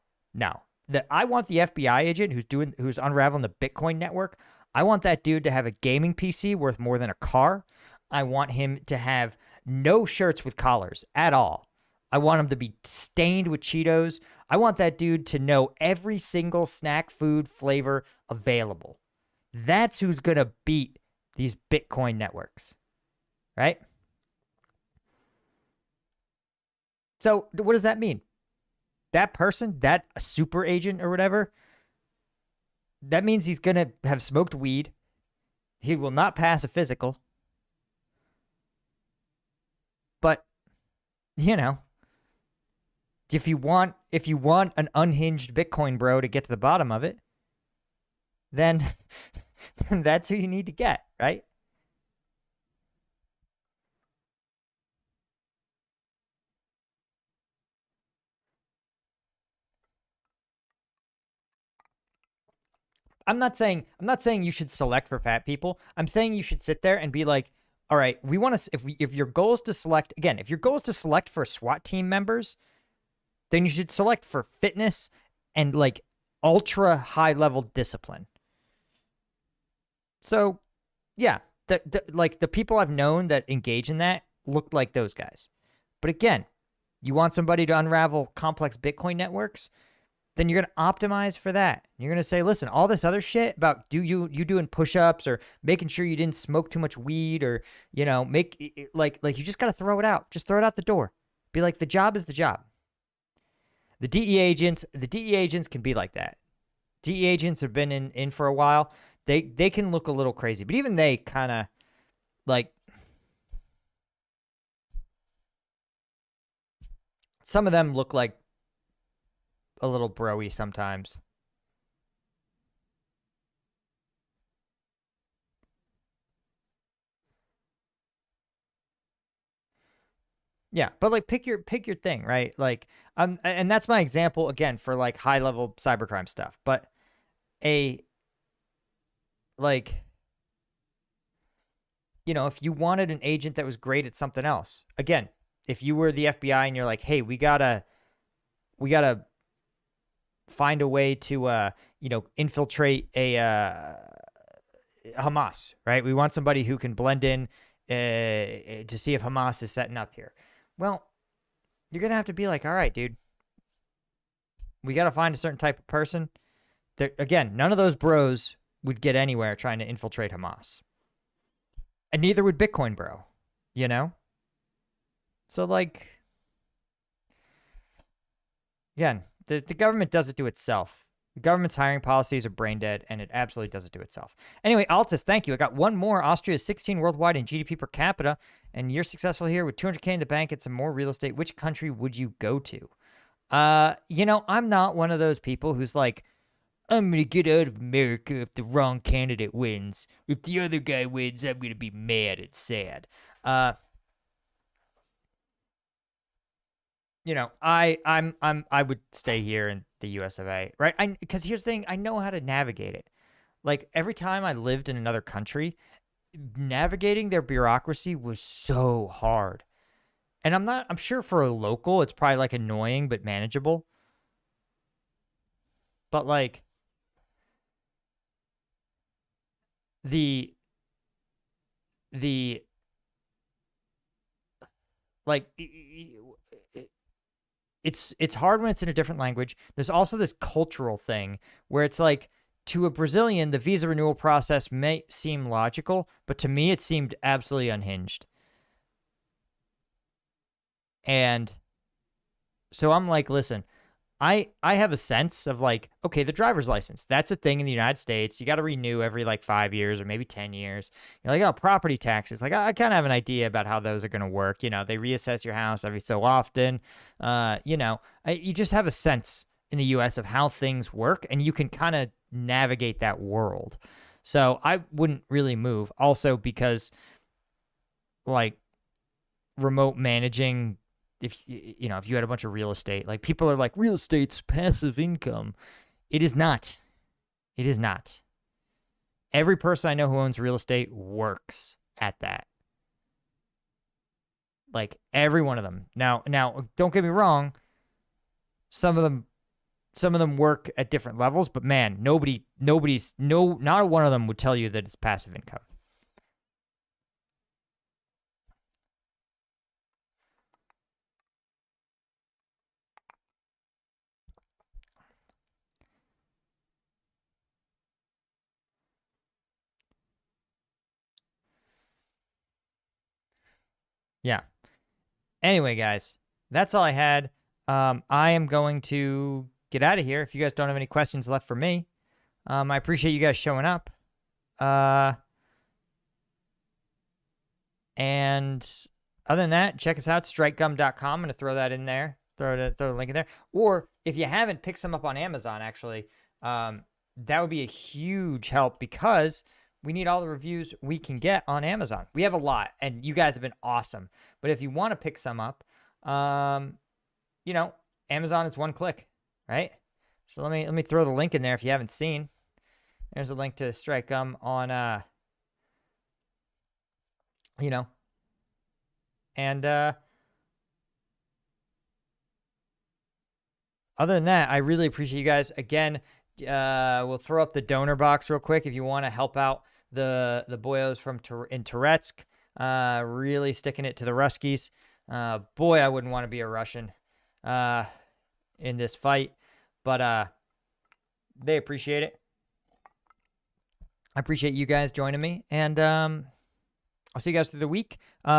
I want the FBI agent who's unraveling the Bitcoin network. I want that dude to have a gaming PC worth more than a car. I want him to have no shirts with collars at all. I want him to be stained with Cheetos. I want that dude to know every single snack food flavor available. That's who's going to beat these Bitcoin networks, right? So what does that mean? That person, that super agent or whatever, that means he's going to have smoked weed. He will not pass a physical. But, if you want an unhinged Bitcoin bro to get to the bottom of it, then that's who you need to get, right? I'm not saying you should select for fat people. I'm saying you should sit there and be like, all right, we want to, if your goal is to select, again, if your goal is to select for SWAT team members, then you should select for fitness and like ultra high level discipline. So, yeah, the people I've known that engage in that look like those guys. But again, you want somebody to unravel complex Bitcoin networks, then you're going to optimize for that. You're going to say, listen, all this other shit about you doing push-ups or making sure you didn't smoke too much weed or, make it, like you just got to throw it out. Just throw it out the door. Be like, the job is the job. The DE agents can be like that. DE agents have been in for a while. They can look a little crazy, but even they kind of like, some of them look like a little bro-y sometimes. Yeah, but like pick your thing, right? Like, and that's my example again for like high level cybercrime stuff. But a like, if you wanted an agent that was great at something else, again, if you were the FBI and you're like, hey, we gotta find a way to infiltrate a Hamas, right? We want somebody who can blend in to see if Hamas is setting up here. Well, you're going to have to be like, all right, dude, we got to find a certain type of person. Again, none of those bros would get anywhere trying to infiltrate Hamas. And neither would Bitcoin, bro. You know? So, like, again, the government does it to itself. The government's hiring policies are brain dead, and it absolutely does it to itself. Anyway, Altus, thank you. I got one more. Austria is 16 worldwide in GDP per capita, and you're successful here with $200K in the bank and some more real estate. Which country would you go to? You know, I'm not one of those people who's like, I'm going to get out of America if the wrong candidate wins. If the other guy wins, I'm going to be mad and sad. You know, I would stay here in the US of A, right? Because here's the thing, I know how to navigate it. Like, every time I lived in another country, navigating their bureaucracy was so hard. And I'm sure for a local, it's probably like annoying but manageable. But like it's hard when it's in a different language. There's also this cultural thing where it's like, to a Brazilian, the visa renewal process may seem logical, but to me, it seemed absolutely unhinged. And so I'm like, listen, I have a sense of like, okay, the driver's license, that's a thing in the United States. You got to renew every like 5 years or maybe 10 years. You're like, oh, property taxes. Like, I kind of have an idea about how those are going to work. You know, they reassess your house every so often. You know, you just have a sense in the US of how things work, and you can kind of navigate that world. So I wouldn't really move. Also because like remote managing, if you know, if you had a bunch of real estate, like people are like, real estate's passive income. It is not. It is not. Every person I know who owns real estate works at that. Like every one of them. Now, don't get me wrong. Some of them work at different levels, but man, not one of them would tell you that it's passive income. Yeah. Anyway, guys, that's all I had. I am going to get out of here. If you guys don't have any questions left for me, I appreciate you guys showing up. And other than that, check us out, strikegum.com. I'm going to throw that in there, throw the link in there. Or if you haven't, pick some up on Amazon, actually. That would be a huge help because we need all the reviews we can get on Amazon. We have a lot, and you guys have been awesome. But if you want to pick some up, you know, Amazon is one click, right? So let me throw the link in there if you haven't seen. There's a link to Strike Gum on, you know, and other than that, I really appreciate you guys. Again, we'll throw up the donor box real quick if you want to help out the boyos in Touretsk, really sticking it to the Ruskies. Boy, I wouldn't want to be a Russian in this fight, but they appreciate it. I appreciate you guys joining me, and I'll see you guys through the week. You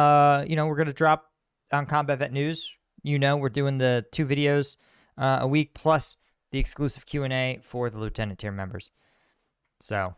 know, we're going to drop on Combat Vet News. You know, we're doing the 2 videos a week plus the exclusive Q&A for the Lieutenant tier members. So